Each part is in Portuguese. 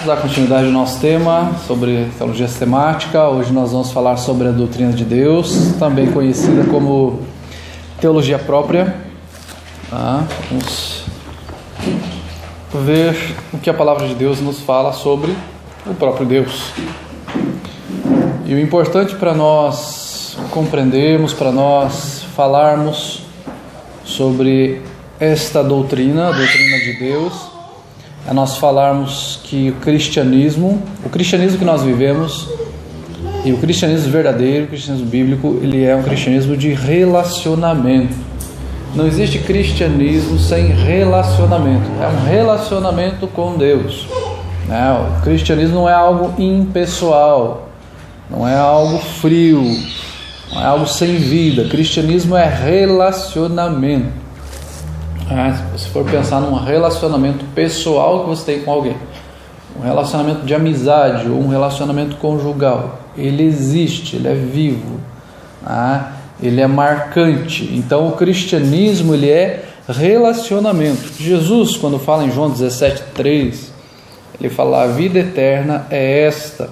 dar continuidade ao nosso tema sobre teologia sistemática. Hoje nós vamos falar sobre a doutrina de Deus, também conhecida como teologia própria. Vamos ver o que a palavra de Deus nos fala sobre o próprio Deus. E o importante para nós compreendermos, para nós falarmos sobre esta doutrina, a doutrina de Deus, é nós falarmos que o cristianismo que nós vivemos, e o cristianismo verdadeiro, o cristianismo bíblico, ele é um cristianismo de relacionamento. Não existe cristianismo sem relacionamento. É um relacionamento com Deus. O cristianismo não é algo impessoal, não é algo frio, não é algo sem vida. O cristianismo é relacionamento. Se você for pensar num relacionamento pessoal que você tem com alguém, um relacionamento de amizade ou um relacionamento conjugal, ele existe, ele é vivo, ele é marcante. Então o cristianismo, ele é relacionamento. Jesus, quando fala em João 17,3, ele fala: a vida eterna é esta,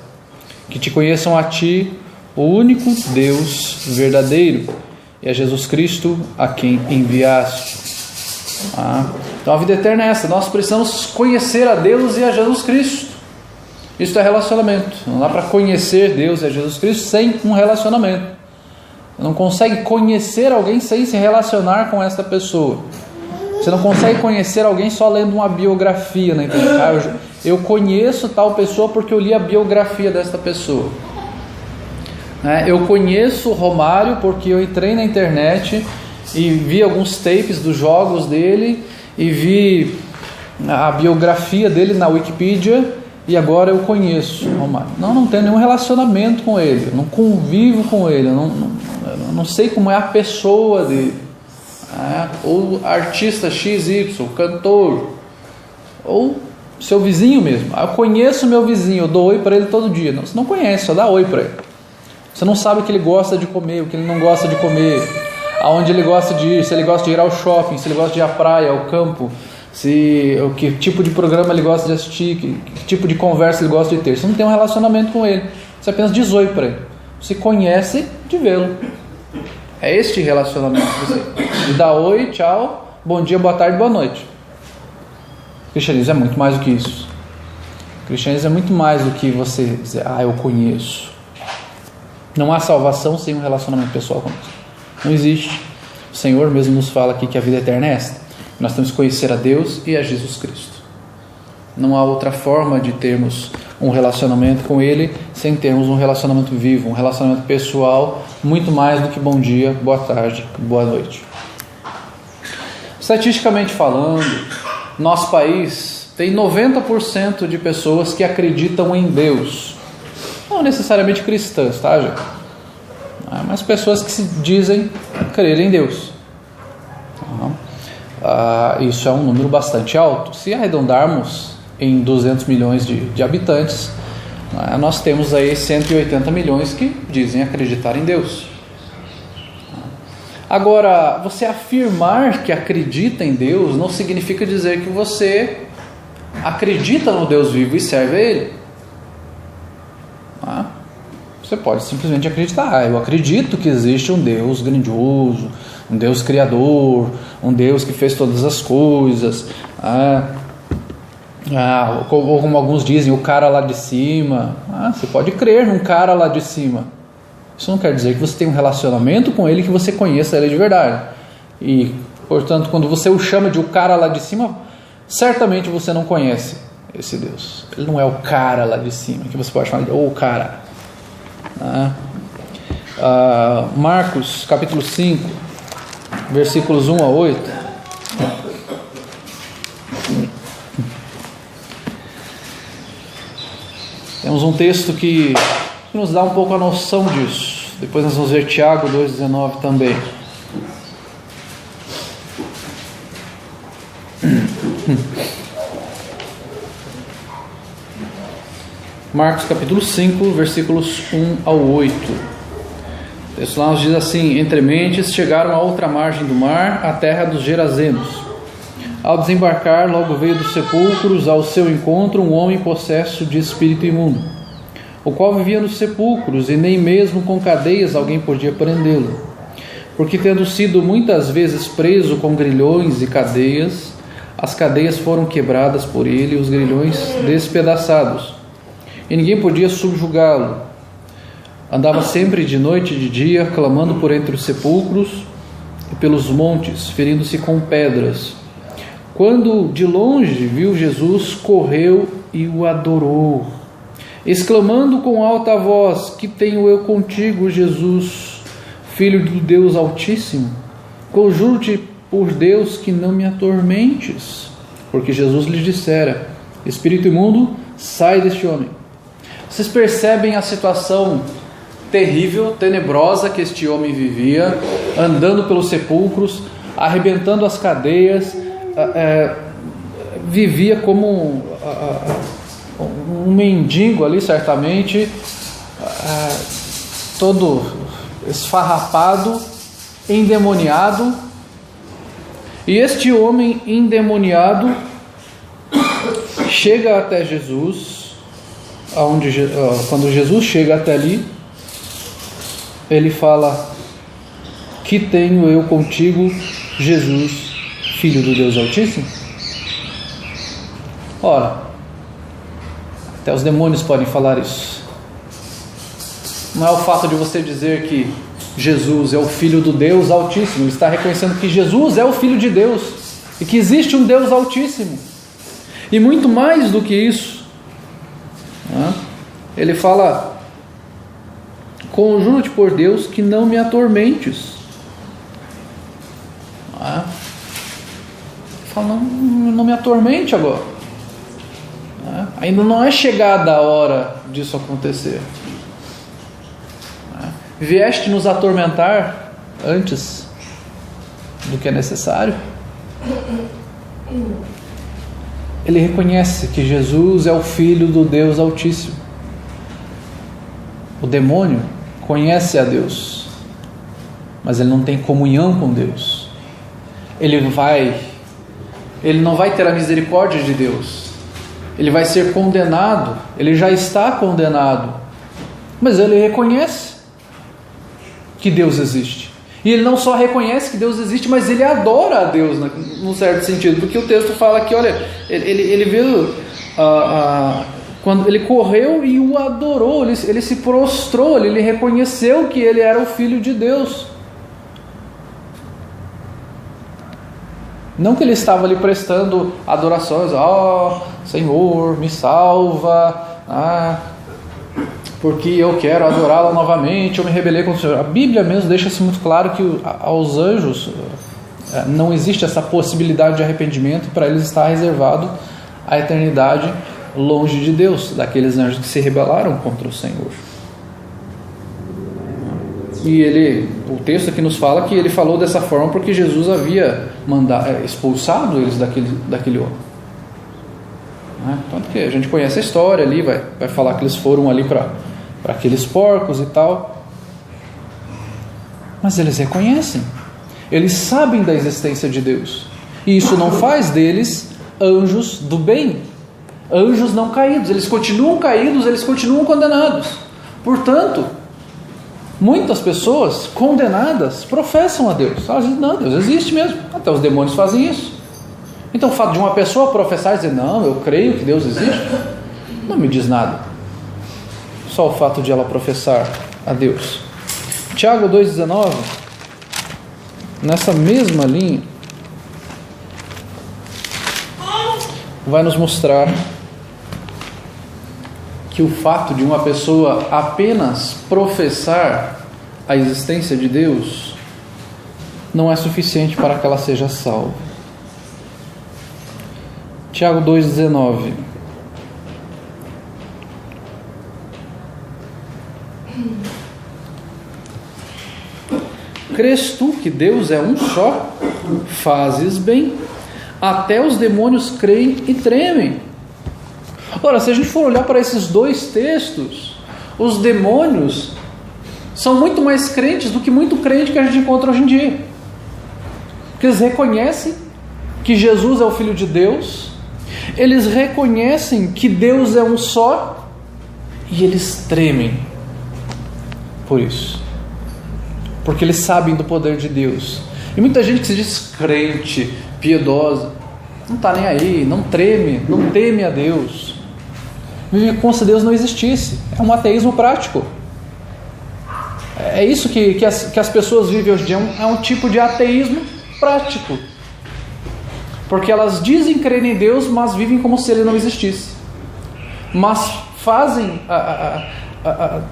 que te conheçam a ti, o único Deus verdadeiro, e a Jesus Cristo a quem enviaste. Então a vida eterna é essa. Nós precisamos conhecer a Deus e a Jesus Cristo. Isso é relacionamento. Não dá para conhecer Deus e a Jesus Cristo sem um relacionamento. Você não consegue conhecer alguém sem se relacionar com essa pessoa. Você não consegue conhecer alguém só lendo uma biografia na internet. Eu conheço tal pessoa porque eu li a biografia dessa pessoa. Eu conheço o Romário porque eu entrei na internet e vi alguns tapes dos jogos dele e vi a biografia dele na Wikipedia e agora eu conheço o Romário. Não tenho nenhum relacionamento com ele, eu não convivo com ele, eu não sei como é a pessoa dele, ou artista XY, cantor, ou seu vizinho mesmo. Eu conheço meu vizinho, eu dou oi para ele todo dia. Não, você não conhece, só dá oi para ele. Você não sabe o que ele gosta de comer, o que ele não gosta de comer, aonde ele gosta de ir, se ele gosta de ir ao shopping, se ele gosta de ir à praia, ao campo, que tipo de programa ele gosta de assistir, que tipo de conversa ele gosta de ter. Você não tem um relacionamento com ele, você apenas diz oi para ele. Você conhece de vê-lo. É este relacionamento que você de dar oi, tchau, bom dia, boa tarde, boa noite. O cristianismo é muito mais do que isso. O cristianismo é muito mais do que você dizer: eu conheço. Não há salvação sem um relacionamento pessoal com Deus. Não existe. O Senhor mesmo nos fala aqui que a vida eterna é esta. Nós temos que conhecer a Deus e a Jesus Cristo. Não há outra forma de termos um relacionamento com Ele sem termos um relacionamento vivo, um relacionamento pessoal, muito mais do que bom dia, boa tarde, boa noite. Estatisticamente falando, nosso país tem 90% de pessoas que acreditam em Deus. Não necessariamente cristãs, tá, gente? Mas pessoas que se dizem crer em Deus. Isso é um número bastante alto. Se arredondarmos em 200 milhões de habitantes, nós temos aí 180 milhões que dizem acreditar em Deus. Agora, você afirmar que acredita em Deus não significa dizer que você acredita no Deus vivo e serve a Ele. Você pode simplesmente acreditar: eu acredito que existe um Deus grandioso, um Deus criador, um Deus que fez todas as coisas, ou como alguns dizem, o cara lá de cima. Você pode crer num cara lá de cima. Isso não quer dizer que você tem um relacionamento com ele, que você conheça ele de verdade. E, portanto, quando você o chama de o cara lá de cima, certamente você não conhece esse Deus. Ele não é o cara lá de cima, que você pode chamar de o cara. Marcos capítulo 5, versículos 1 a 8. Temos um texto que nos dá um pouco a noção disso. Depois nós vamos ver Tiago 2,19 também. Marcos capítulo 5, versículos 1 ao 8. O texto lá nos diz assim: Entre mentes chegaram à outra margem do mar, a terra dos Gerazenos. Ao desembarcar, logo veio dos sepulcros ao seu encontro um homem possesso de espírito imundo, o qual vivia nos sepulcros, e nem mesmo com cadeias alguém podia prendê-lo, porque tendo sido muitas vezes preso com grilhões e cadeias, as cadeias foram quebradas por ele e os grilhões despedaçados, e ninguém podia subjugá-lo. Andava sempre de noite e de dia, clamando por entre os sepulcros e pelos montes, ferindo-se com pedras. Quando de longe viu Jesus, correu e o adorou, exclamando com alta voz: que tenho eu contigo, Jesus, Filho do Deus Altíssimo? Conjuro-te por Deus que não me atormentes. Porque Jesus lhes dissera: espírito imundo, sai deste homem. Vocês percebem a situação terrível, tenebrosa que este homem vivia, andando pelos sepulcros, arrebentando as cadeias, vivia como um mendigo ali, certamente, todo esfarrapado, endemoniado. E este homem endemoniado chega até Jesus, quando Jesus chega até ali, ele fala: que tenho eu contigo, Jesus, Filho do Deus Altíssimo? Ora, até os demônios podem falar isso. Não é o fato de você dizer que Jesus é o Filho do Deus Altíssimo, ele está reconhecendo que Jesus é o Filho de Deus e que existe um Deus Altíssimo. E muito mais do que isso, ele fala: conjuro-te por Deus que não me atormentes. Ele fala: não me atormente agora. Ainda não é chegada a hora disso acontecer. Vieste nos atormentar antes do que é necessário. Ele reconhece que Jesus é o Filho do Deus Altíssimo. O demônio conhece a Deus, mas ele não tem comunhão com Deus. Ele não vai ter a misericórdia de Deus. Ele vai ser condenado. Ele já está condenado, mas ele reconhece que Deus existe. E ele não só reconhece que Deus existe, mas ele adora a Deus, num certo sentido, porque o texto fala que, olha, ele veio, quando ele correu e o adorou, ele se prostrou, ele reconheceu que ele era o Filho de Deus. Não que ele estava ali prestando adorações: Senhor, me salva, porque eu quero adorá-lo novamente, eu me rebelei contra o Senhor. A Bíblia mesmo deixa-se muito claro que aos anjos não existe essa possibilidade de arrependimento, para eles está reservado a eternidade longe de Deus, daqueles anjos que se rebelaram contra o Senhor. E o texto aqui nos fala que ele falou dessa forma porque Jesus havia expulsado eles daquele homem. Tanto que a gente conhece a história ali, vai falar que eles foram ali para aqueles porcos e tal. Mas eles reconhecem, eles sabem da existência de Deus, e isso não faz deles anjos do bem, anjos não caídos. Eles continuam caídos, eles continuam condenados. Portanto, muitas pessoas condenadas professam a Deus. Elas dizem: não, Deus existe mesmo. Até os demônios fazem isso. Então o fato de uma pessoa professar e dizer: não, eu creio que Deus existe, não me diz nada. Só o fato de ela professar a Deus. Tiago 2,19, nessa mesma linha, vai nos mostrar que o fato de uma pessoa apenas professar a existência de Deus não é suficiente para que ela seja salva. Tiago 2,19. Crês tu que Deus é um só? Fazes bem. Até os demônios creem e tremem. Ora, se a gente for olhar para esses dois textos, os demônios são muito mais crentes do que muito crente que a gente encontra hoje em dia. Porque eles reconhecem que Jesus é o Filho de Deus, eles reconhecem que Deus é um só e eles tremem por isso, porque eles sabem do poder de Deus. E muita gente que se diz crente, piedosa, não está nem aí, não treme, não teme a Deus, vive como se Deus não existisse. É um ateísmo prático. É isso que as pessoas vivem hoje em dia, é um tipo de ateísmo prático, porque elas dizem crer em Deus, mas vivem como se Ele não existisse, mas fazem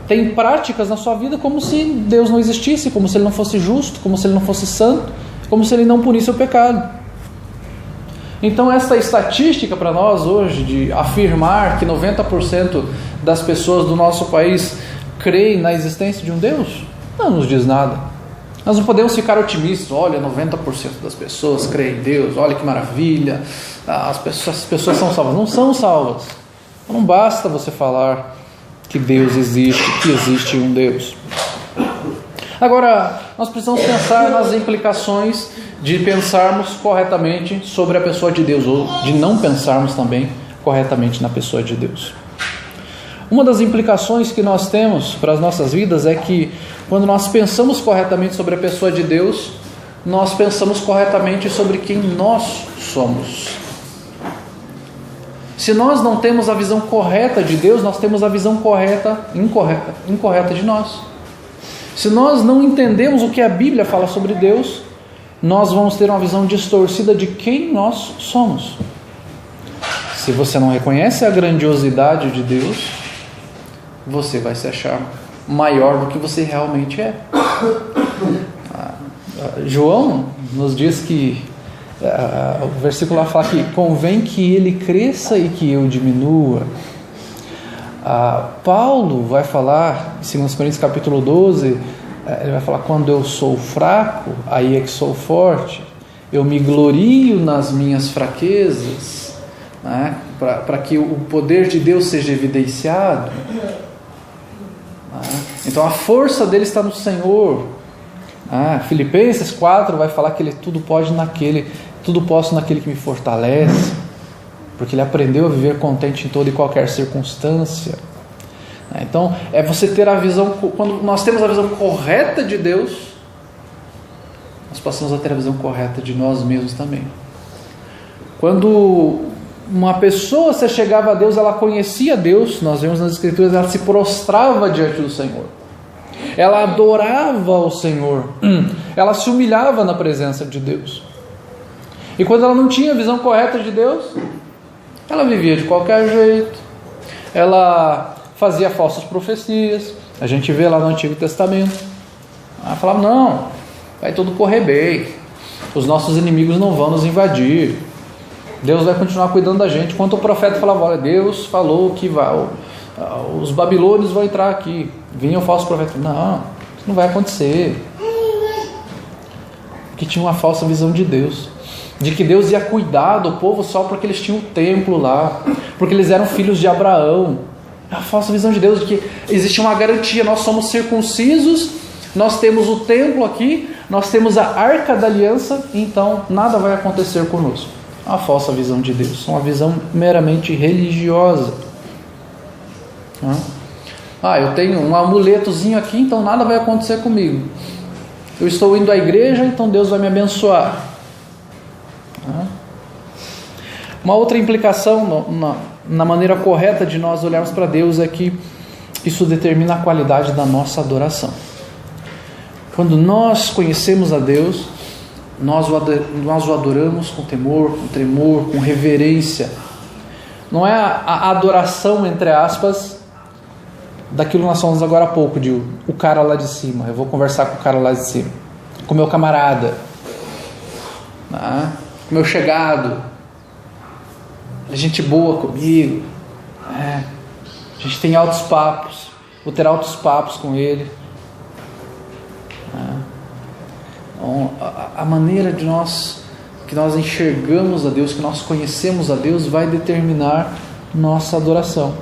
tem práticas na sua vida como se Deus não existisse, como se Ele não fosse justo, como se Ele não fosse santo, como se Ele não punisse o pecado. Então essa estatística para nós hoje de afirmar que 90% das pessoas do nosso país creem na existência de um Deus, não nos diz nada. Nós não podemos ficar otimistas. Olha, 90% das pessoas creem em Deus, olha que maravilha, as pessoas são salvas. Não são salvas. Não basta você falar que Deus existe, que existe um Deus. Agora, nós precisamos pensar nas implicações de pensarmos corretamente sobre a pessoa de Deus, ou de não pensarmos também corretamente na pessoa de Deus. Uma das implicações que nós temos para as nossas vidas é que, quando nós pensamos corretamente sobre a pessoa de Deus, nós pensamos corretamente sobre quem nós somos. Se nós não temos a visão correta de Deus, nós temos a visão incorreta de nós. Se nós não entendemos o que a Bíblia fala sobre Deus, nós vamos ter uma visão distorcida de quem nós somos. Se você não reconhece a grandiosidade de Deus, você vai se achar maior do que você realmente é. João nos diz que o versículo lá fala que convém que ele cresça e que eu diminua. Paulo vai falar em 2 Coríntios capítulo 12, ele vai falar: quando eu sou fraco, aí é que sou forte, eu me glorio nas minhas fraquezas, né? Para que o poder de Deus seja evidenciado. Então a força dele está no Senhor. Filipenses 4 vai falar que ele tudo posso naquele que me fortalece, porque ele aprendeu a viver contente em toda e qualquer circunstância. Então é você ter a visão. Quando nós temos a visão correta de Deus, nós passamos a ter a visão correta de nós mesmos também. Quando uma pessoa se chegava a Deus, ela conhecia Deus, nós vemos nas Escrituras, ela se prostrava diante do Senhor, ela adorava o Senhor, ela se humilhava na presença de Deus. E quando ela não tinha a visão correta de Deus, ela vivia de qualquer jeito, ela fazia falsas profecias. A gente vê lá no Antigo Testamento, ela falava: não, vai tudo correr bem, os nossos inimigos não vão nos invadir, Deus vai continuar cuidando da gente. Enquanto o profeta falava: olha, Deus falou que os babilônios vão entrar aqui, vinha o falso profeta: não, isso não vai acontecer. Porque tinha uma falsa visão de Deus, de que Deus ia cuidar do povo só porque eles tinham o templo lá, porque eles eram filhos de Abraão. É a falsa visão de Deus, de que existe uma garantia: nós somos circuncisos, nós temos o templo aqui, nós temos a arca da aliança, então nada vai acontecer conosco. A falsa visão de Deus, uma visão meramente religiosa. Eu tenho um amuletozinho aqui, então nada vai acontecer comigo. Eu estou indo à igreja, então Deus vai me abençoar. Uma outra implicação na maneira correta de nós olharmos para Deus é que isso determina a qualidade da nossa adoração. Quando nós conhecemos a Deus, nós o adoramos com temor, com tremor, com reverência. Não é a adoração, entre aspas, daquilo que nós falamos agora há pouco, de o cara lá de cima. Eu vou conversar com o cara lá de cima, com o meu camarada, com o meu chegado, a gente boa comigo, a gente tem altos papos, vou ter altos papos com ele. Então, a maneira que nós enxergamos a Deus, que nós conhecemos a Deus, vai determinar nossa adoração.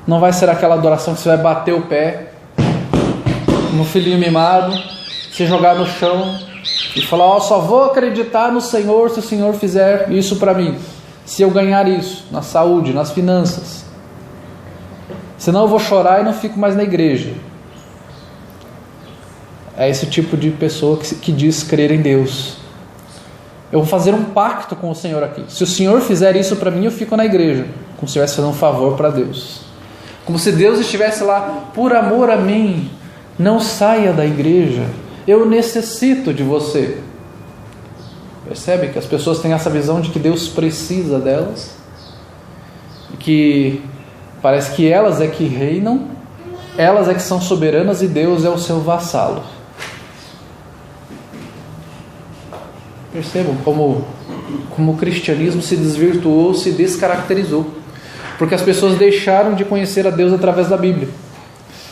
Não vai ser aquela adoração que você vai bater o pé no filhinho mimado, se jogar no chão e falar: ó, só vou acreditar no Senhor se o Senhor fizer isso para mim, se eu ganhar isso, na saúde, nas finanças. Senão eu vou chorar e não fico mais na igreja. É esse tipo de pessoa que diz crer em Deus. Eu vou fazer um pacto com o Senhor aqui. Se o Senhor fizer isso para mim, eu fico na igreja. Como se estivesse fazendo um favor para Deus. Como se Deus estivesse lá: por amor a mim, não saia da igreja. Eu necessito de você. Percebe que as pessoas têm essa visão de que Deus precisa delas? E que parece que elas é que reinam, elas é que são soberanas e Deus é o seu vassalo. Percebam como o cristianismo se desvirtuou, se descaracterizou. Porque as pessoas deixaram de conhecer a Deus através da Bíblia.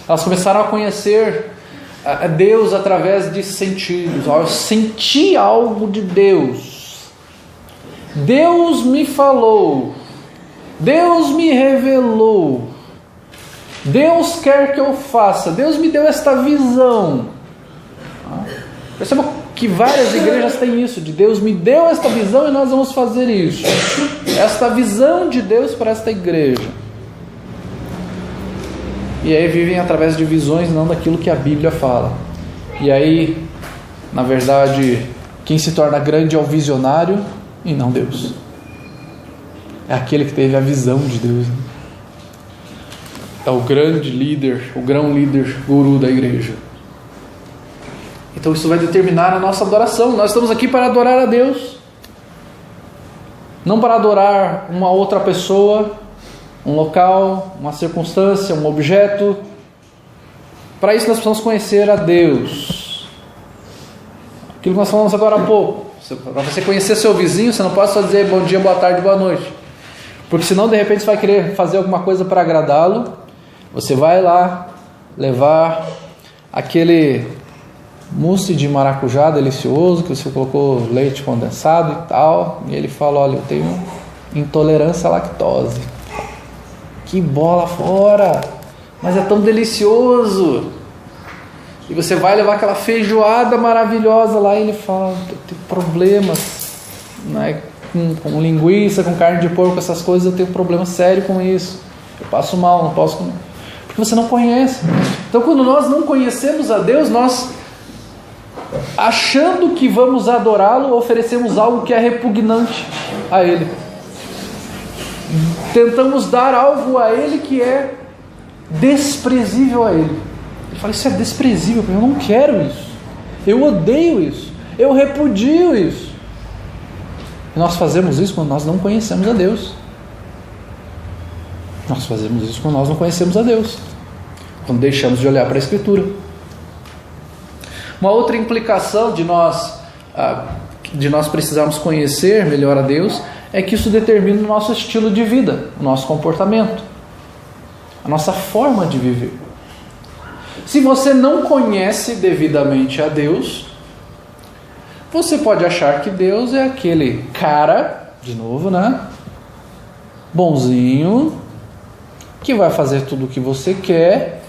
Elas começaram a conhecer a Deus através de sentidos. Eu senti algo de Deus. Deus me falou. Deus me revelou. Deus quer que eu faça. Deus me deu esta visão. Perceba que várias igrejas têm isso, de Deus me deu esta visão e nós vamos fazer isso. Esta visão de Deus para esta igreja. E aí vivem através de visões, não daquilo que a Bíblia fala. E aí, na verdade, quem se torna grande é o visionário e não Deus. É aquele que teve a visão de Deus. É o grande líder, o grão líder, guru da igreja. Então isso vai determinar a nossa adoração. Nós estamos aqui para adorar a Deus. Não para adorar uma outra pessoa, um local, uma circunstância, um objeto. Para isso nós precisamos conhecer a Deus. Aquilo que nós falamos agora há pouco. Para você conhecer seu vizinho, você não pode só dizer bom dia, boa tarde, boa noite. Porque senão de repente você vai querer fazer alguma coisa para agradá-lo. Você vai lá levar aquele mousse de maracujá delicioso, que você colocou leite condensado e tal, e ele fala: olha, eu tenho intolerância à lactose. Que bola fora! Mas é tão delicioso! E você vai levar aquela feijoada maravilhosa lá, e ele fala: eu tenho problemas, né? com linguiça, com carne de porco, essas coisas, eu tenho problema sério com isso, eu passo mal, não posso comer. Porque você não conhece. Então quando nós não conhecemos a Deus, nós, achando que vamos adorá-lo, oferecemos algo que é repugnante a Ele. Tentamos dar algo a Ele que é desprezível a Ele. Ele fala: isso é desprezível, eu não quero isso, eu odeio isso, eu repudio isso. E nós fazemos isso quando nós não conhecemos a Deus. Nós fazemos isso quando nós não conhecemos a Deus, quando deixamos de olhar para a Escritura. Uma outra implicação de nós precisarmos conhecer melhor a Deus é que isso determina o nosso estilo de vida, o nosso comportamento, a nossa forma de viver. Se você não conhece devidamente a Deus, você pode achar que Deus é aquele cara, de novo, né? Bonzinho, que vai fazer tudo o que você quer,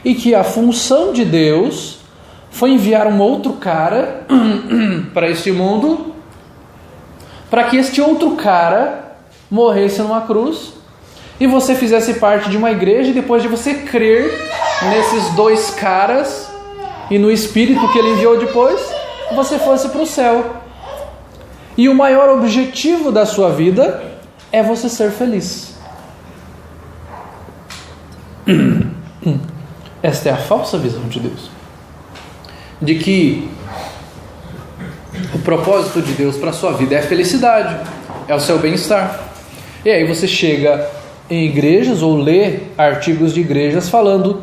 e que a função de Deus foi enviar um outro cara para este mundo, para que este outro cara morresse numa cruz, e você fizesse parte de uma igreja, e depois de você crer nesses dois caras, e no Espírito que ele enviou depois, você fosse para o céu. E o maior objetivo da sua vida é você ser feliz. Esta é a falsa visão de Deus, de que o propósito de Deus para a sua vida é a felicidade, é o seu bem-estar. E aí você chega em igrejas ou lê artigos de igrejas falando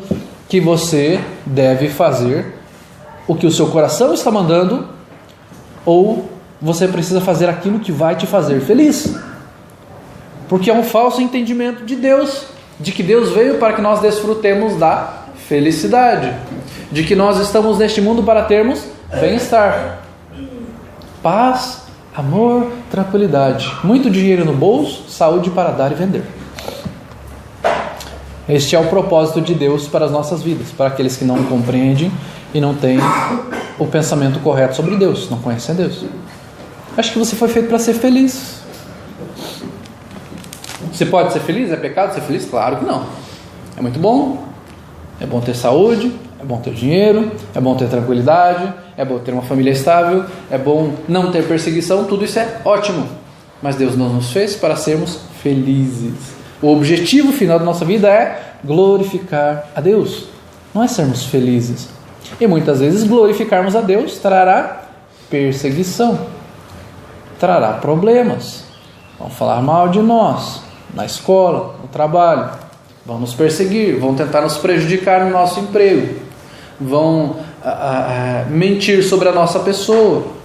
que você deve fazer o que o seu coração está mandando, ou você precisa fazer aquilo que vai te fazer feliz. Porque é um falso entendimento de Deus, de que Deus veio para que nós desfrutemos da felicidade, de que nós estamos neste mundo para termos bem-estar, paz, amor, tranquilidade, muito dinheiro no bolso, saúde para dar e vender. Este é o propósito de Deus para as nossas vidas, para aqueles que não compreendem e não têm o pensamento correto sobre Deus, não conhecem a Deus. Acho que você foi feito para ser feliz. Você pode ser feliz? É pecado ser feliz? Claro que não. É muito bom. É bom ter saúde, é bom ter dinheiro, é bom ter tranquilidade, é bom ter uma família estável, é bom não ter perseguição, tudo isso é ótimo. Mas Deus não nos fez para sermos felizes. O objetivo final da nossa vida é glorificar a Deus, não é sermos felizes. E muitas vezes glorificarmos a Deus trará perseguição, trará problemas. Vão falar mal de nós, na escola, no trabalho, vão nos perseguir, vão tentar nos prejudicar no nosso emprego, vão mentir sobre a nossa pessoa.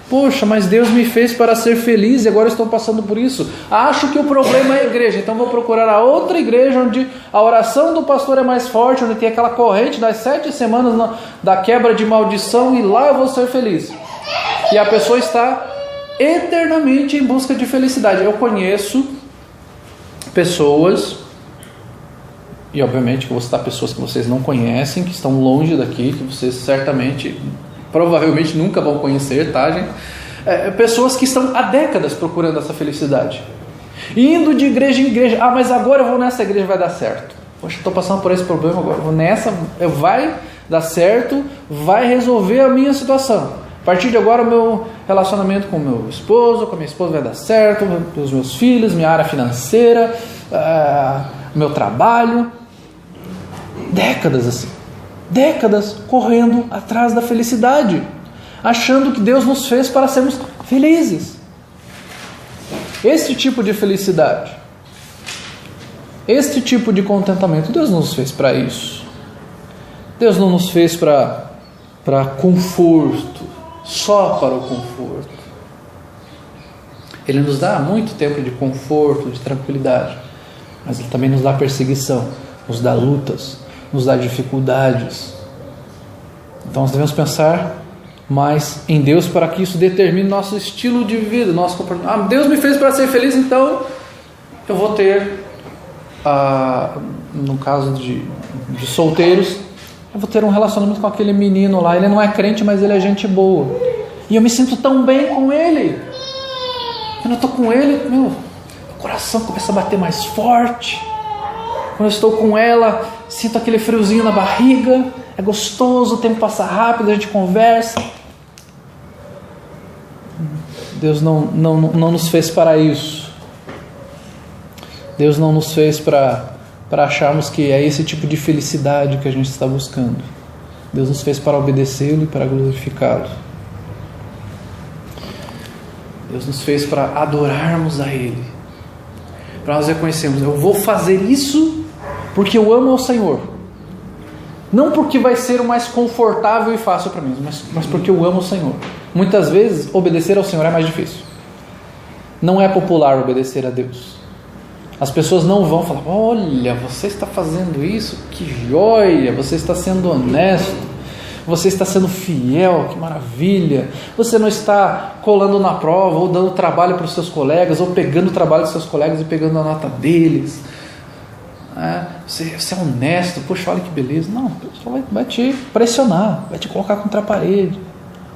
Poxa, mas Deus me fez para ser feliz e agora estou passando por isso. Acho que o problema é a igreja, então vou procurar a outra igreja onde a oração do pastor é mais forte, onde tem aquela corrente das 7 semanas da quebra de maldição, e lá eu vou ser feliz. E a pessoa está eternamente em busca de felicidade. Eu conheço pessoas, e obviamente que eu vou citar pessoas que vocês não conhecem, que estão longe daqui, que vocês certamente, provavelmente nunca vão conhecer, tá, gente? Pessoas que estão há décadas procurando essa felicidade, indo de igreja em igreja. Mas agora eu vou nessa igreja, vai dar certo. Poxa, estou passando por esse problema agora, vou nessa, vai dar certo, vai resolver a minha situação. A partir de agora o meu relacionamento com o meu esposo, com a minha esposa vai dar certo, os meus filhos, minha área financeira, meu trabalho. Décadas assim. Décadas correndo atrás da felicidade, achando que Deus nos fez para sermos felizes. Este tipo de felicidade, este tipo de contentamento, Deus não nos fez para isso. Deus não nos fez para conforto, só para o conforto. Ele nos dá muito tempo de conforto, de tranquilidade, mas Ele também nos dá perseguição, nos dá lutas, nos dá dificuldades. Então nós devemos pensar mais em Deus para que isso determine nosso estilo de vida, nosso comportamento. Deus me fez para ser feliz, então eu vou ter, no caso de solteiros, eu vou ter um relacionamento com aquele menino lá. Ele não é crente, mas ele é gente boa, e eu me sinto tão bem com ele. Quando eu estou com ele, meu coração começa a bater mais forte. Quando eu estou com ela, sinto aquele friozinho na barriga, é gostoso, o tempo passa rápido, a gente conversa. Deus não nos fez para isso. Deus não nos fez para acharmos que é esse tipo de felicidade que a gente está buscando. Deus nos fez para obedecê-lo e para glorificá-lo. Deus nos fez para adorarmos a Ele, para nós reconhecermos: eu vou fazer isso porque eu amo ao Senhor, não porque vai ser o mais confortável e fácil para mim, mas porque eu amo o Senhor. Muitas vezes obedecer ao Senhor é mais difícil. Não é popular obedecer a Deus. As pessoas não vão falar: olha, você está fazendo isso, que joia, você está sendo honesto, você está sendo fiel, que maravilha, você não está colando na prova, ou dando trabalho para os seus colegas, ou pegando o trabalho dos seus colegas e pegando a nota deles. Você é honesto, poxa, olha que beleza. Não, o pessoal vai te pressionar, vai te colocar contra a parede.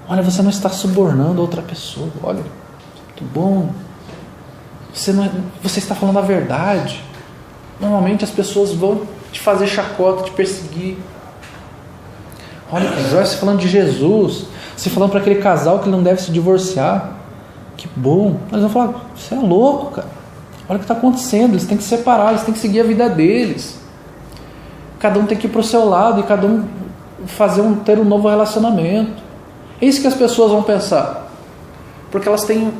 Olha, você não está subornando outra pessoa, olha, muito bom. Você está falando a verdade. Normalmente as pessoas vão te fazer chacota, te perseguir. Olha que joia, você falando de Jesus, você falando para aquele casal que ele não deve se divorciar. Que bom. Eles vão falar: você é louco, cara. Olha o que está acontecendo, eles têm que se separar, eles têm que seguir a vida deles. Cada um tem que ir para o seu lado e cada um ter um novo relacionamento. É isso que as pessoas vão pensar, porque elas têm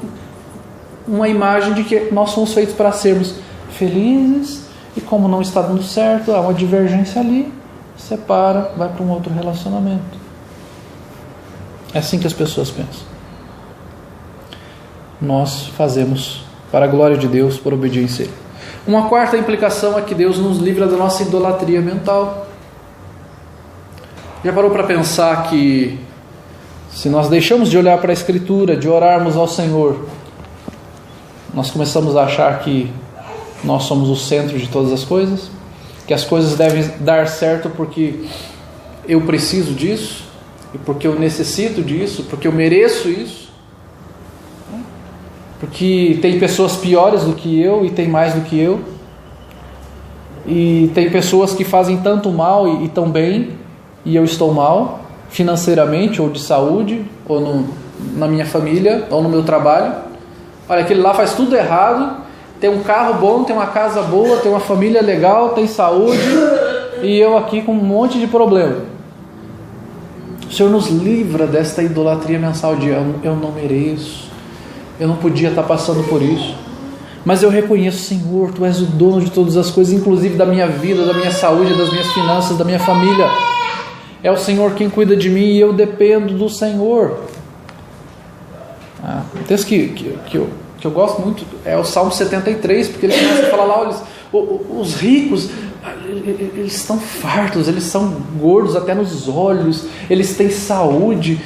uma imagem de que nós somos feitos para sermos felizes, e como não está dando certo, há uma divergência ali, separa, vai para um outro relacionamento. É assim que as pessoas pensam. Nós fazemos para a glória de Deus, por obediência a Ele. Uma quarta implicação é que Deus nos livra da nossa idolatria mental. Já parou para pensar que se nós deixamos de olhar para a Escritura, de orarmos ao Senhor, nós começamos a achar que nós somos o centro de todas as coisas, que as coisas devem dar certo porque eu preciso disso, e porque eu necessito disso, porque eu mereço isso, porque tem pessoas piores do que eu e tem mais do que eu, e tem pessoas que fazem tanto mal e tão bem, e eu estou mal, financeiramente, ou de saúde, ou na minha família, ou no meu trabalho. Olha, aquele lá faz tudo errado, tem um carro bom, tem uma casa boa, tem uma família legal, tem saúde, e eu aqui com um monte de problema. O Senhor nos livra desta idolatria mensal de eu não mereço, eu não podia estar passando por isso, mas eu reconheço, Senhor, Tu és o dono de todas as coisas, inclusive da minha vida, da minha saúde, das minhas finanças, da minha família. É o Senhor quem cuida de mim e eu dependo do Senhor. Um texto que eu gosto muito é o Salmo 73, porque ele começa a falar lá, olha, os ricos, eles estão fartos, eles são gordos até nos olhos, eles têm saúde,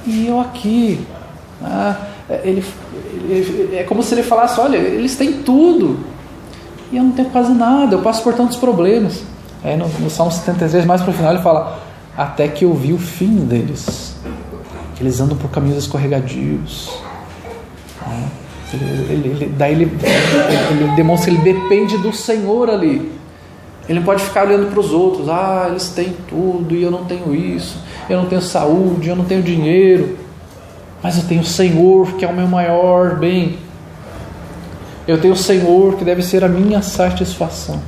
e eu aqui, é como se ele falasse, olha, eles têm tudo, e eu não tenho quase nada, eu passo por tantos problemas. Aí no Salmo 73, mais para o final, ele fala, até que eu vi o fim deles, que eles andam por caminhos escorregadios. Daí ele demonstra que ele depende do Senhor ali. Ele não pode ficar olhando para os outros, eles têm tudo e eu não tenho isso, eu não tenho saúde, eu não tenho dinheiro, mas eu tenho o Senhor que é o meu maior bem, eu tenho o Senhor que deve ser a minha satisfação.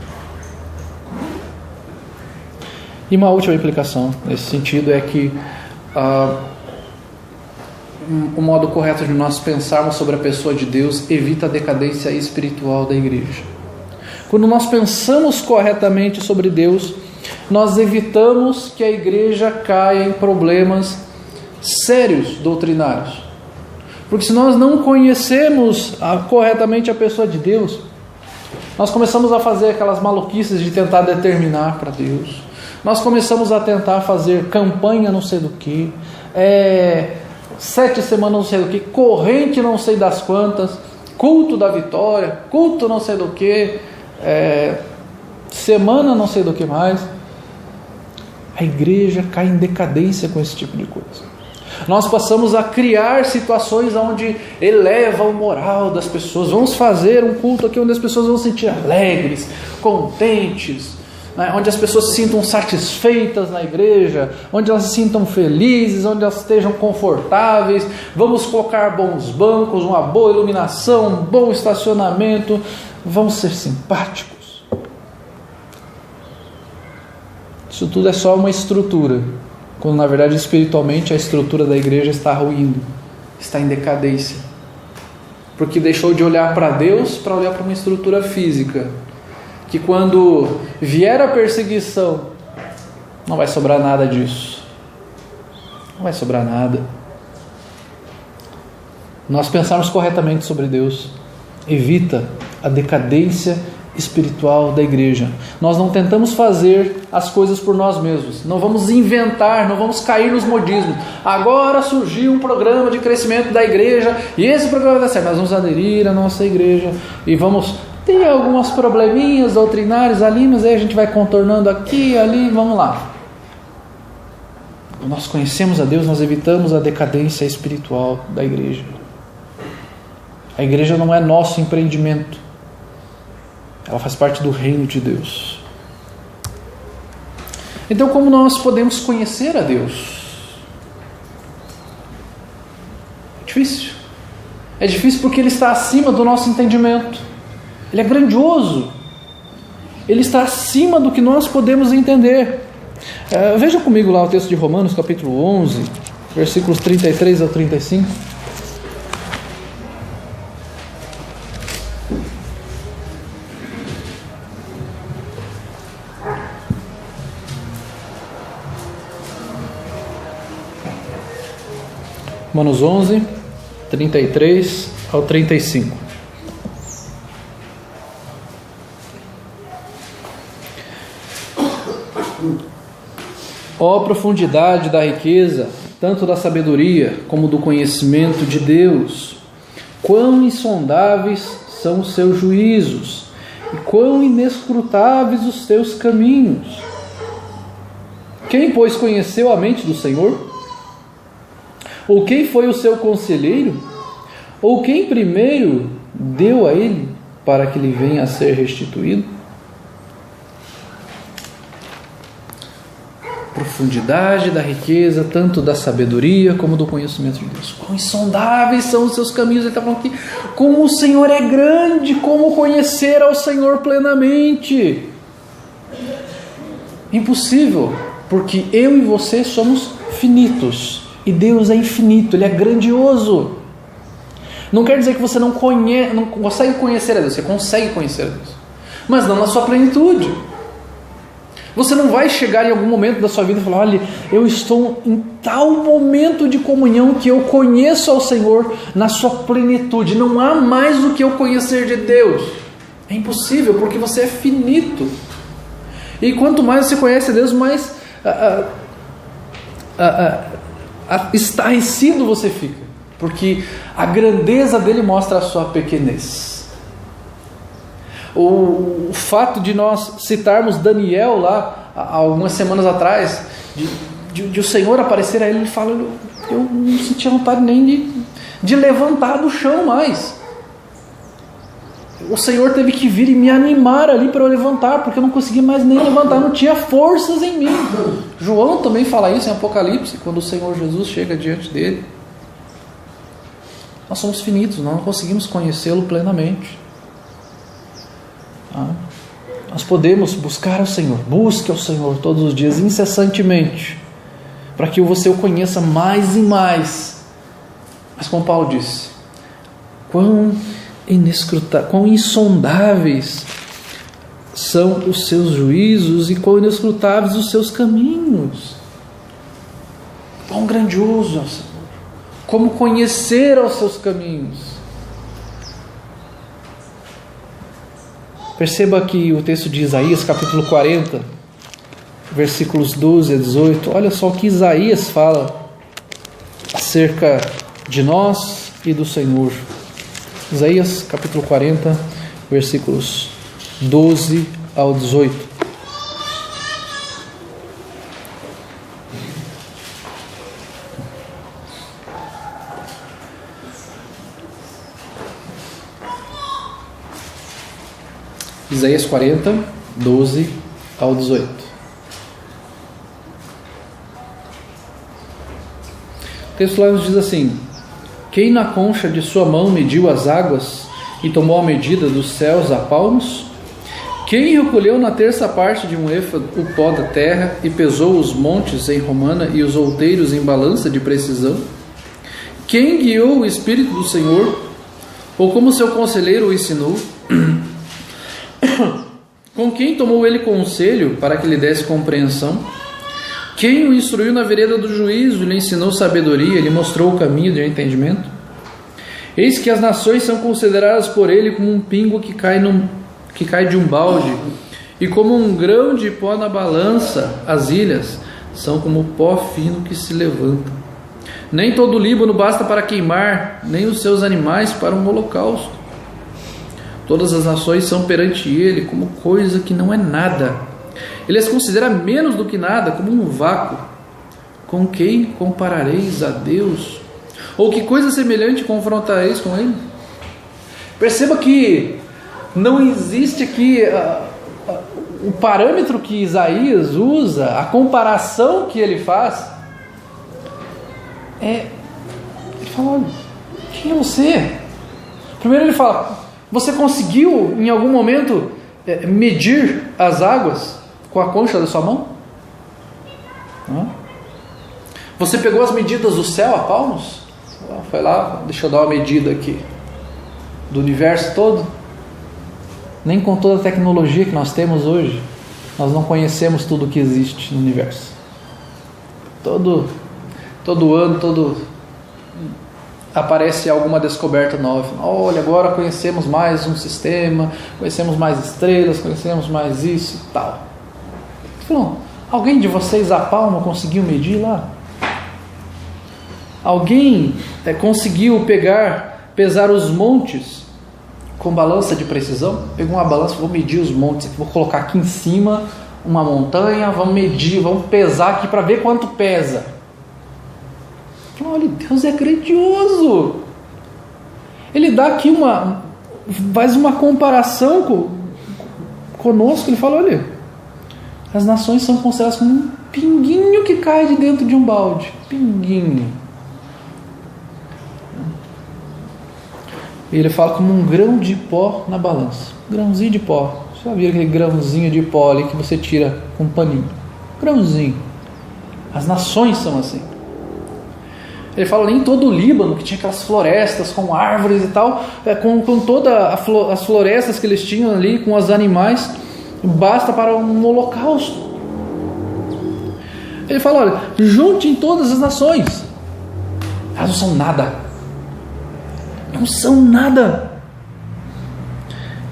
E uma última implicação nesse sentido é que o modo correto de nós pensarmos sobre a pessoa de Deus evita a decadência espiritual da igreja. Quando nós pensamos corretamente sobre Deus, nós evitamos que a igreja caia em problemas sérios doutrinários. Porque se nós não conhecemos corretamente a pessoa de Deus, nós começamos a fazer aquelas maluquices de tentar determinar para Deus. Nós começamos a tentar fazer campanha não sei do que, 7 semanas não sei do que, corrente não sei das quantas, culto da vitória, culto não sei do que, semana não sei do que mais. A igreja cai em decadência com esse tipo de coisa. Nós passamos a criar situações onde eleva o moral das pessoas. Vamos fazer um culto aqui onde as pessoas vão se sentir alegres, contentes, onde as pessoas se sintam satisfeitas na igreja, onde elas se sintam felizes, onde elas estejam confortáveis. Vamos colocar bons bancos, uma boa iluminação, um bom estacionamento, vamos ser simpáticos. Isso tudo é só uma estrutura, quando na verdade espiritualmente a estrutura da igreja está ruindo, está em decadência, porque deixou de olhar para Deus para olhar para uma estrutura física, que quando vier a perseguição, não vai sobrar nada disso. Não vai sobrar nada. Nós pensarmos corretamente sobre Deus evita a decadência espiritual da igreja. Nós não tentamos fazer as coisas por nós mesmos. Não vamos inventar, não vamos cair nos modismos. Agora surgiu um programa de crescimento da igreja e esse programa vai dar certo. Nós vamos aderir à nossa igreja e vamos... Tem alguns probleminhas doutrinários ali, mas aí a gente vai contornando aqui e ali, vamos lá. Quando nós conhecemos a Deus, nós evitamos a decadência espiritual da igreja. A igreja não é nosso empreendimento. Ela faz parte do reino de Deus. Então, como nós podemos conhecer a Deus? É difícil. É difícil porque Ele está acima do nosso entendimento. Ele é grandioso, Ele está acima do que nós podemos entender. Veja comigo lá o texto de Romanos, capítulo 11, versículos 33 ao 35. Romanos 11, 33 ao 35. Ó profundidade da riqueza, tanto da sabedoria como do conhecimento de Deus! Quão insondáveis são os seus juízos, e quão inescrutáveis os seus caminhos! Quem, pois, conheceu a mente do Senhor? Ou quem foi o seu conselheiro? Ou quem primeiro deu a ele para que ele venha a ser restituído? Profundidade da riqueza, tanto da sabedoria como do conhecimento de Deus. Quão insondáveis são os seus caminhos. Ele está falando aqui, como o Senhor é grande, como conhecer ao Senhor plenamente. Impossível, porque eu e você somos finitos, e Deus é infinito, Ele é grandioso. Não quer dizer que você não consegue conhecer a Deus, você consegue conhecer a Deus, mas não na sua plenitude. Você não vai chegar em algum momento da sua vida e falar, olha, eu estou em tal momento de comunhão que eu conheço ao Senhor na sua plenitude. Não há mais do que eu conhecer de Deus. É impossível, porque você é finito. E quanto mais você conhece a Deus, mais estarrecido você fica. Porque a grandeza dele mostra a sua pequenez. O fato de nós citarmos Daniel lá, há algumas semanas atrás, de o Senhor aparecer a ele, ele fala, eu não sentia vontade nem de levantar do chão mais. O Senhor teve que vir e me animar ali para eu levantar, porque eu não conseguia mais nem levantar, não tinha forças em mim. João também fala isso em Apocalipse, quando o Senhor Jesus chega diante dele. Nós somos finitos, nós não conseguimos conhecê-lo plenamente. Nós podemos buscar ao Senhor, busque ao Senhor todos os dias, incessantemente, para que você o conheça mais e mais. Mas como Paulo disse, quão insondáveis são os seus juízos e quão inescrutáveis os seus caminhos. Quão grandioso é o Senhor, como conhecer os seus caminhos. Perceba que o texto de Isaías, capítulo 40, versículos 12 a 18, olha só o que Isaías fala acerca de nós e do Senhor. Isaías, capítulo 40, versículos 12 ao 18. Isaías 40, 12 ao 18. O texto lá nos diz assim: quem na concha de sua mão mediu as águas e tomou a medida dos céus a palmos? Quem recolheu na terça parte de um êfado o pó da terra e pesou os montes em romana e os outeiros em balança de precisão? Quem guiou o Espírito do Senhor, ou como seu conselheiro o ensinou? Com quem tomou ele conselho para que lhe desse compreensão? Quem o instruiu na vereda do juízo, lhe ensinou sabedoria, lhe mostrou o caminho de entendimento? Eis que as nações são consideradas por ele como um pingo que cai de um balde, e como um grão de pó na balança. As ilhas são como pó fino que se levanta. Nem todo o Líbano basta para queimar, nem os seus animais para um holocausto. Todas as nações são perante ele como coisa que não é nada. Ele as considera menos do que nada, como um vácuo. Com quem comparareis a Deus? Ou que coisa semelhante confrontareis com ele? Perceba que não existe aqui o parâmetro que Isaías usa, a comparação que ele faz. Ele fala, olha, quem é você? Primeiro ele fala, você conseguiu em algum momento medir as águas com a concha da sua mão? Não? Você pegou as medidas do céu a palmos? Foi lá, deixa eu dar uma medida aqui do universo todo. Nem com toda a tecnologia que nós temos hoje, nós não conhecemos tudo o que existe no universo. Todo ano, aparece alguma descoberta nova. Olha, agora conhecemos mais um sistema, conhecemos mais estrelas, conhecemos mais isso e tal. Não, alguém de vocês a palma conseguiu medir lá? Alguém conseguiu pesar os montes com balança de precisão? Pegou uma balança, vou medir os montes, vou colocar aqui em cima uma montanha, vamos medir, vamos pesar aqui para ver quanto pesa. Olha, Deus é grandioso. Ele dá aqui faz uma comparação conosco. Ele fala, olha, as nações são consideradas como um pinguinho que cai de dentro de um balde. Pinguinho. E ele fala como um grão de pó na balança. Grãozinho de pó. Você já viu aquele grãozinho de pó ali que você tira com um paninho? Grãozinho. As nações são assim. Ele fala ali em todo o Líbano, que tinha aquelas florestas com árvores e tal, com todas as florestas que eles tinham ali, com os animais, basta para um holocausto. Ele fala, olha, juntem todas as nações. Elas não são nada. Não são nada.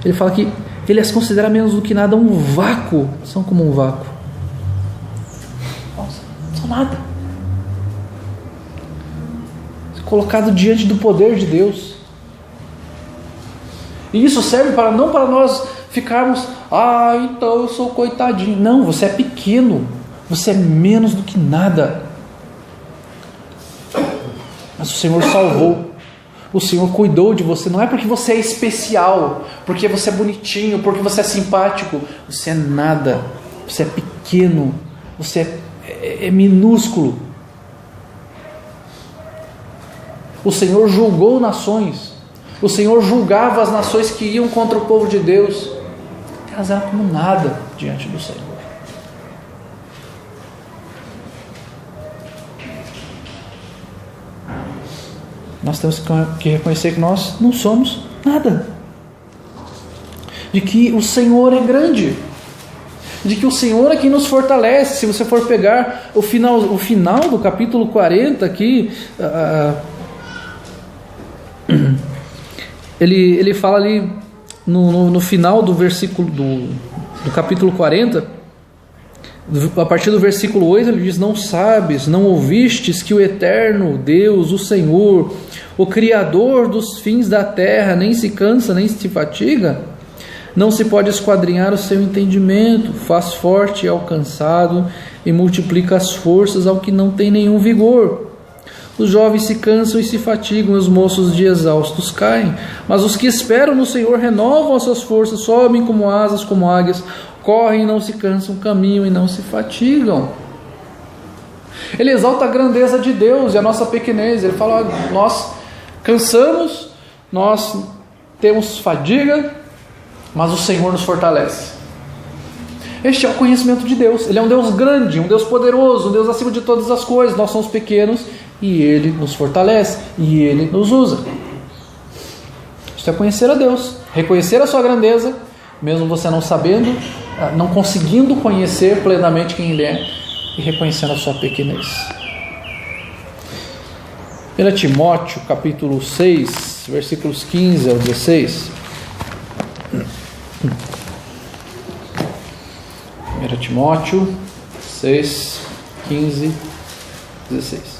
Ele fala que ele as considera menos do que nada um vácuo. São como um vácuo. Nossa, não são nada. Colocado diante do poder de Deus. E isso serve não para nós ficarmos, então eu sou coitadinho. Não, você é pequeno. Você é menos do que nada. Mas o Senhor salvou. O Senhor cuidou de você. Não é porque você é especial, porque você é bonitinho, porque você é simpático. Você é nada. Você é pequeno. Você é minúsculo. O Senhor julgou nações. O Senhor julgava as nações que iam contra o povo de Deus. Elas eram como nada diante do Senhor. Nós temos que reconhecer que nós não somos nada. De que o Senhor é grande. De que o Senhor é quem nos fortalece. Se você for pegar o final do capítulo 40 aqui, ele fala ali no final do versículo do capítulo 40, a partir do versículo 8, ele diz: não sabes, não ouvistes que o eterno Deus, o Senhor, o Criador dos fins da terra, nem se cansa, nem se fatiga? Não se pode esquadrinhar o seu entendimento, faz forte ao cansado e multiplica as forças ao que não tem nenhum vigor. Os jovens se cansam e se fatigam, e os moços de exaustos caem. Mas os que esperam no Senhor renovam as suas forças, sobem como asas, como águias, correm e não se cansam, caminham e não se fatigam. Ele exalta a grandeza de Deus e a nossa pequenez. Ele fala: nós cansamos, nós temos fadiga, mas o Senhor nos fortalece. Este é o conhecimento de Deus. Ele é um Deus grande, um Deus poderoso, um Deus acima de todas as coisas. Nós somos pequenos e Ele nos fortalece e Ele nos usa. Isso é conhecer a Deus, reconhecer a sua grandeza, mesmo você não sabendo, não conseguindo conhecer plenamente quem Ele é, e reconhecendo a sua pequenez. 1 Timóteo capítulo 6, versículos 15 ao 16. 1 Timóteo 6, 15, 16.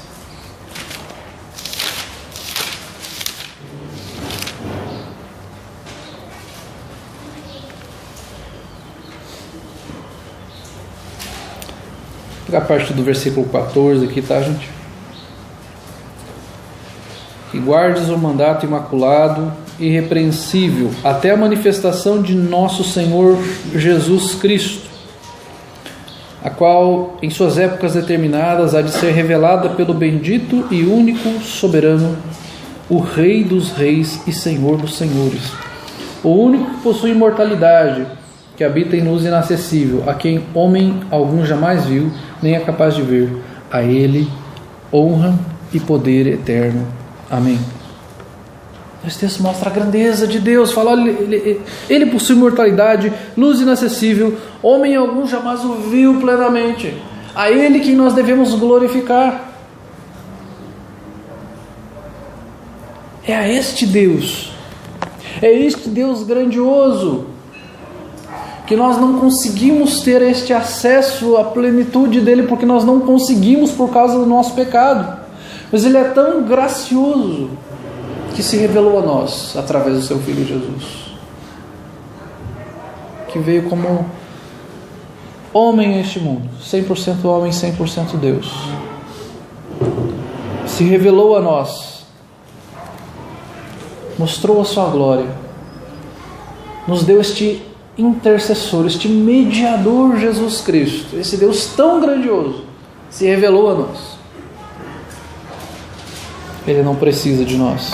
Vou pegar a parte do versículo 14 aqui, tá, gente? Que guardes o mandato imaculado e irrepreensível até a manifestação de nosso Senhor Jesus Cristo, a qual, em suas épocas determinadas, há de ser revelada pelo bendito e único soberano, o Rei dos reis e Senhor dos senhores, o único que possui imortalidade, que habita em luz inacessível, a quem homem algum jamais viu, nem é capaz de ver. A Ele honra e poder eterno. Amém. Esse texto mostra a grandeza de Deus. Fala, ele possui imortalidade, luz inacessível, homem algum jamais o viu plenamente. A Ele que nós devemos glorificar. É a este Deus, é este Deus grandioso, que nós não conseguimos ter este acesso à plenitude dele, porque nós não conseguimos por causa do nosso pecado. Mas Ele é tão gracioso que se revelou a nós através do seu Filho Jesus, que veio como homem a este mundo, 100% homem, 100% Deus. se revelou a nós, mostrou a sua glória, nos deu este intercessor, este mediador Jesus Cristo, esse Deus tão grandioso, se revelou a nós. Ele não precisa de nós.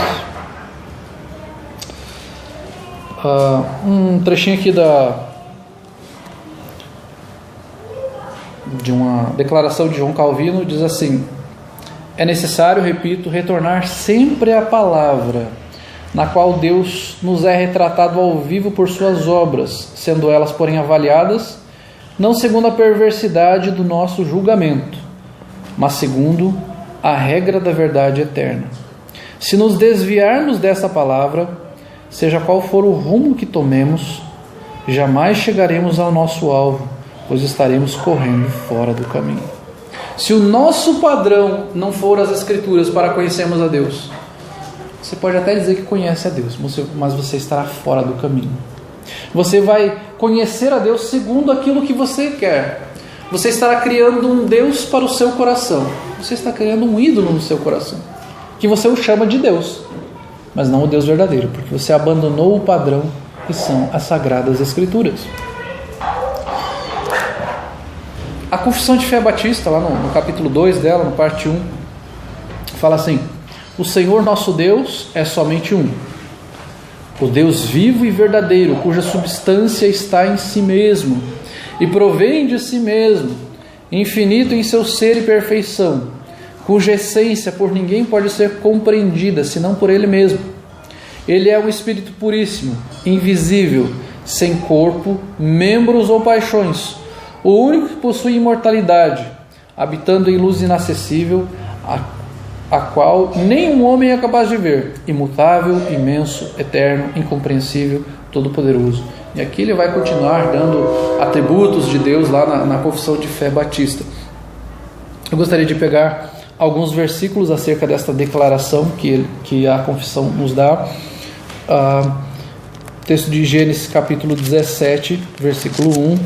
Um trechinho aqui de uma declaração de João Calvino diz assim: é necessário, repito, retornar sempre à palavra, na qual Deus nos é retratado ao vivo por suas obras, sendo elas, porém, avaliadas não segundo a perversidade do nosso julgamento, mas segundo a regra da verdade eterna. Se nos desviarmos dessa palavra, seja qual for o rumo que tomemos, jamais chegaremos ao nosso alvo, pois estaremos correndo fora do caminho. Se o nosso padrão não for as Escrituras para conhecermos a Deus, você pode até dizer que conhece a Deus, mas você estará fora do caminho. Você vai conhecer a Deus segundo aquilo que você quer. Você estará criando um Deus para o seu coração. Você está criando um ídolo no seu coração, que você o chama de Deus, mas não o Deus verdadeiro, porque você abandonou o padrão que são as Sagradas Escrituras. A Confissão de Fé Batista, lá no capítulo 2 dela, no parte 1, fala assim: o Senhor nosso Deus é somente um, o Deus vivo e verdadeiro, cuja substância está em si mesmo e provém de si mesmo, infinito em seu ser e perfeição, cuja essência por ninguém pode ser compreendida, senão por Ele mesmo. Ele é um Espírito puríssimo, invisível, sem corpo, membros ou paixões, o único que possui imortalidade, habitando em luz inacessível, a qual nenhum homem é capaz de ver, imutável, imenso, eterno, incompreensível, todo-poderoso. E aqui ele vai continuar dando atributos de Deus lá na Confissão de Fé Batista. Eu gostaria de pegar alguns versículos acerca desta declaração que a confissão nos dá. Texto de Gênesis capítulo 17, versículo 1.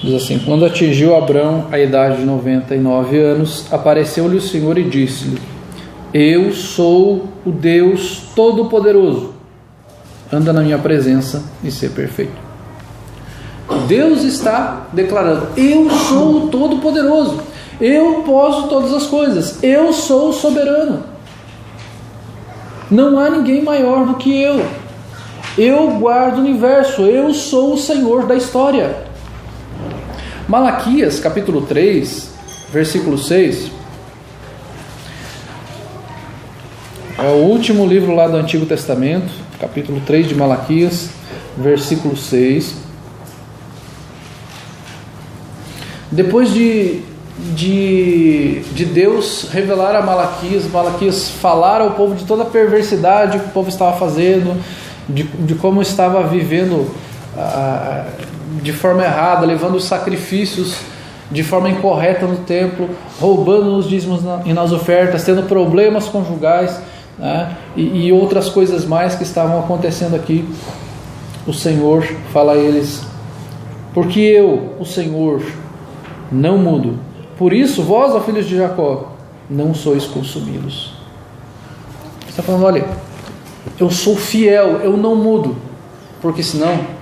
Diz assim: quando atingiu Abrão a idade de 99 anos, apareceu-lhe o Senhor e disse-lhe: eu sou o Deus Todo-Poderoso, anda na minha presença e ser perfeito. Deus está declarando: eu sou o Todo-Poderoso, eu posso todas as coisas, eu sou o soberano, não há ninguém maior do que eu guardo o universo, eu sou o Senhor da história. Malaquias capítulo 3, versículo 6, é o último livro lá do Antigo Testamento, capítulo 3 de Malaquias, versículo 6. Depois de Deus revelar a Malaquias falar ao povo de toda a perversidade que o povo estava fazendo, de como estava vivendo de forma errada, levando os sacrifícios de forma incorreta no templo, roubando os dízimos e nas ofertas, tendo problemas conjugais, né, e outras coisas mais que estavam acontecendo aqui. O Senhor fala a eles: porque eu, o Senhor, não mudo, por isso vós, ó filhos de Jacó, não sois consumidos. Ele está falando: olha, eu sou fiel, eu não mudo, porque senão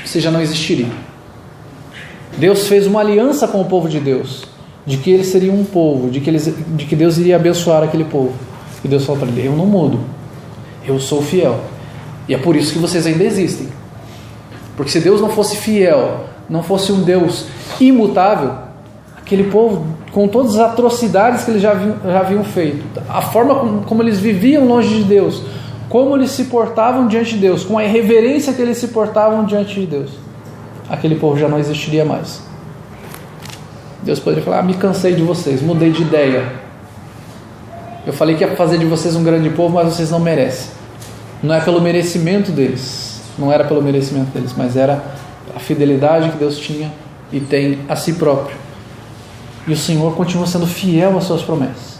você já não existiria. Deus fez uma aliança com o povo de Deus, de que eles seriam um povo, de que Deus iria abençoar aquele povo. E Deus falou para ele: eu não mudo, eu sou fiel. E é por isso que vocês ainda existem. Porque se Deus não fosse fiel, não fosse um Deus imutável, aquele povo, com todas as atrocidades que eles já haviam feito, a forma como eles viviam longe de Deus, como eles se portavam diante de Deus, com a irreverência que eles se portavam diante de Deus, aquele povo já não existiria mais. Deus poderia falar: me cansei de vocês, mudei de ideia. Eu falei que ia fazer de vocês um grande povo, mas vocês não merecem. Não é pelo merecimento deles, não era pelo merecimento deles, mas era a fidelidade que Deus tinha e tem a si próprio. E o Senhor continua sendo fiel às suas promessas.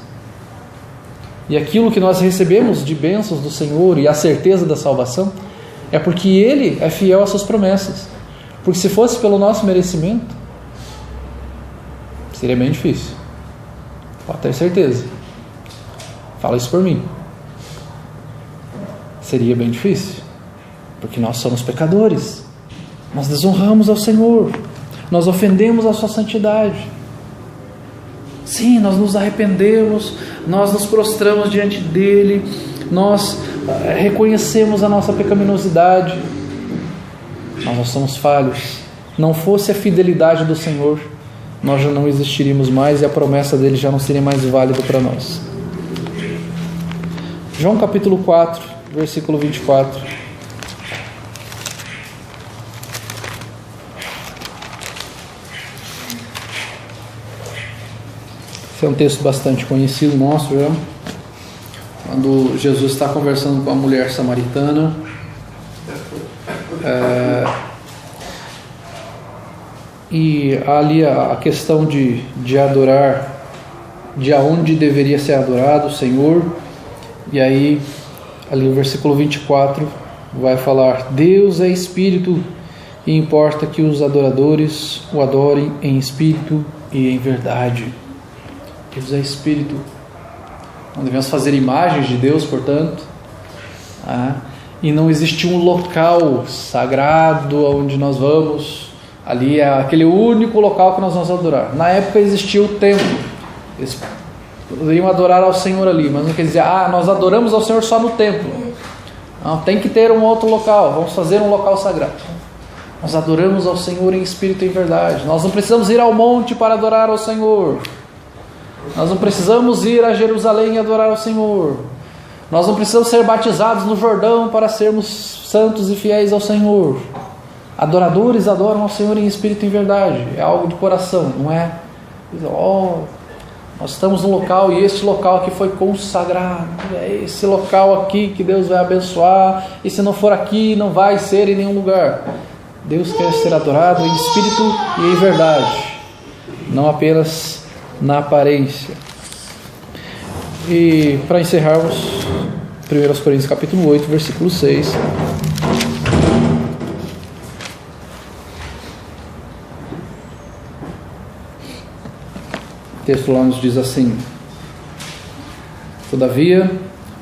E aquilo que nós recebemos de bênçãos do Senhor e a certeza da salvação é porque Ele é fiel às suas promessas. Porque se fosse pelo nosso merecimento, seria bem difícil. Pode ter certeza. Fala isso por mim. Seria bem difícil. Porque nós somos pecadores. Nós desonramos ao Senhor. Nós ofendemos a sua santidade. Sim, nós nos arrependemos, nós nos prostramos diante dEle, nós reconhecemos a nossa pecaminosidade, mas nós somos falhos. Não fosse a fidelidade do Senhor, nós já não existiríamos mais e a promessa dEle já não seria mais válida para nós. João capítulo 4, versículo 24. É um texto bastante conhecido nosso já, quando Jesus está conversando com a mulher samaritana, e ali a questão de adorar, de aonde deveria ser adorado o Senhor, e aí ali no versículo 24 vai falar: Deus é Espírito e importa que os adoradores o adorem em espírito e em verdade. Deus é Espírito. Não devemos fazer imagens de Deus, portanto. E não existe um local sagrado onde nós vamos. Ali é aquele único local que nós vamos adorar. Na época existia o templo. Eles poderiam adorar ao Senhor ali, mas não quer dizer, nós adoramos ao Senhor só no templo. Não, tem que ter um outro local. Vamos fazer um local sagrado. Nós adoramos ao Senhor em espírito e em verdade. Nós não precisamos ir ao monte para adorar ao Senhor. Nós não precisamos ir a Jerusalém e adorar ao Senhor. Nós não precisamos ser batizados no Jordão para sermos santos e fiéis ao Senhor. Adoradores adoram ao Senhor em espírito e em verdade. É algo de coração, não é? Nós estamos num local e este local aqui foi consagrado. É esse local aqui que Deus vai abençoar. E se não for aqui, não vai ser em nenhum lugar. Deus quer ser adorado em espírito e em verdade, não apenas na aparência. E para encerrarmos, 1 Coríntios capítulo 8, versículo 6. O texto lá nos diz assim: Todavia,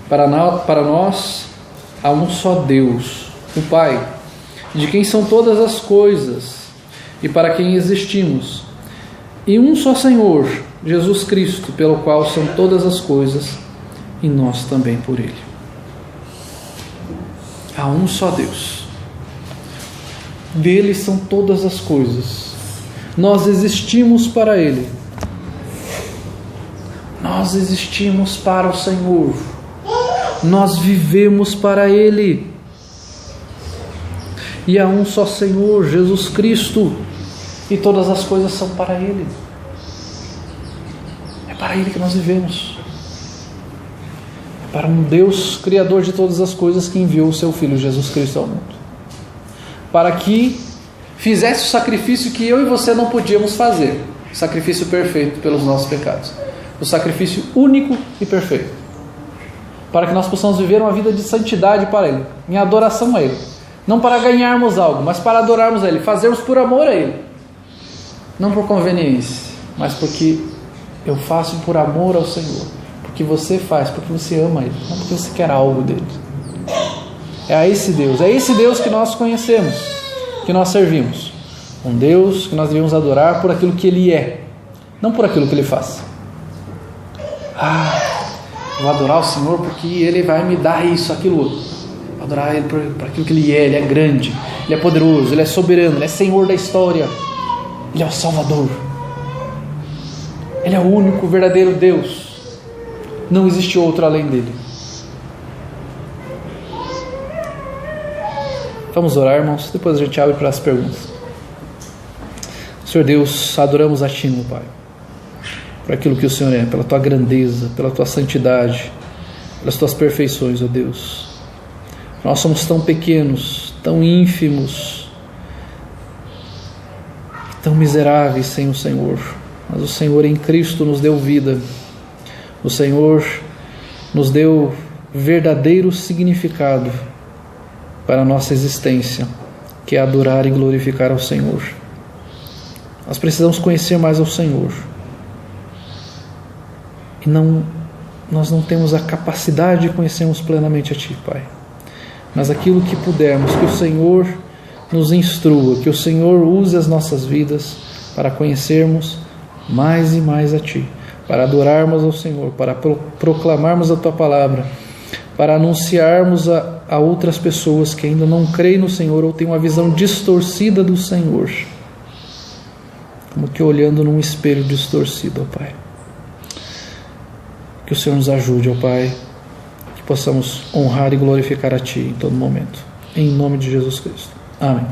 para nós há um só Deus, o Pai, de quem são todas as coisas e para quem existimos, e um só Senhor, Jesus Cristo, pelo qual são todas as coisas, e nós também por Ele. Há um só Deus. Dele são todas as coisas. Nós existimos para Ele. Nós existimos para o Senhor. Nós vivemos para Ele. E há um só Senhor, Jesus Cristo, e todas as coisas são para Ele. É para Ele que nós vivemos. É para um Deus Criador de todas as coisas que enviou o Seu Filho Jesus Cristo ao mundo, para que fizesse o sacrifício que eu e você não podíamos fazer, o sacrifício perfeito pelos nossos pecados, o sacrifício único e perfeito, para que nós possamos viver uma vida de santidade para Ele, em adoração a Ele, não para ganharmos algo, mas para adorarmos a Ele, fazermos por amor a Ele, não por conveniência, mas porque eu faço por amor ao Senhor, porque você faz, porque você ama Ele, não porque você quer algo dele. É esse Deus que nós conhecemos, que nós servimos, um Deus que nós devemos adorar por aquilo que Ele é, não por aquilo que Ele faz. Eu vou adorar o Senhor porque Ele vai me dar isso, aquilo outro. Vou adorar Ele por aquilo que Ele é. Ele é grande, Ele é poderoso, Ele é soberano, Ele é Senhor da história, Ele é o Salvador, Ele é o único verdadeiro Deus, não existe outro além dele. Vamos orar, irmãos, depois a gente abre para as perguntas. Senhor Deus, adoramos a Ti, meu Pai, por aquilo que o Senhor é, pela Tua grandeza, pela Tua santidade, pelas Tuas perfeições, ó Deus. Nós somos tão pequenos, tão ínfimos, tão miseráveis sem o Senhor, mas o Senhor em Cristo nos deu vida. O Senhor nos deu verdadeiro significado para a nossa existência, que é adorar e glorificar ao Senhor. Nós precisamos conhecer mais ao Senhor. E nós não temos a capacidade de conhecermos plenamente a Ti, Pai. Mas aquilo que pudermos, que o Senhor nos instrua, que o Senhor use as nossas vidas para conhecermos mais e mais a Ti, para adorarmos ao Senhor, para proclamarmos a Tua palavra, para anunciarmos a outras pessoas que ainda não creem no Senhor ou têm uma visão distorcida do Senhor, como que olhando num espelho distorcido, ó Pai. Que o Senhor nos ajude, ó Pai, que possamos honrar e glorificar a Ti em todo momento. Em nome de Jesus Cristo. Amém.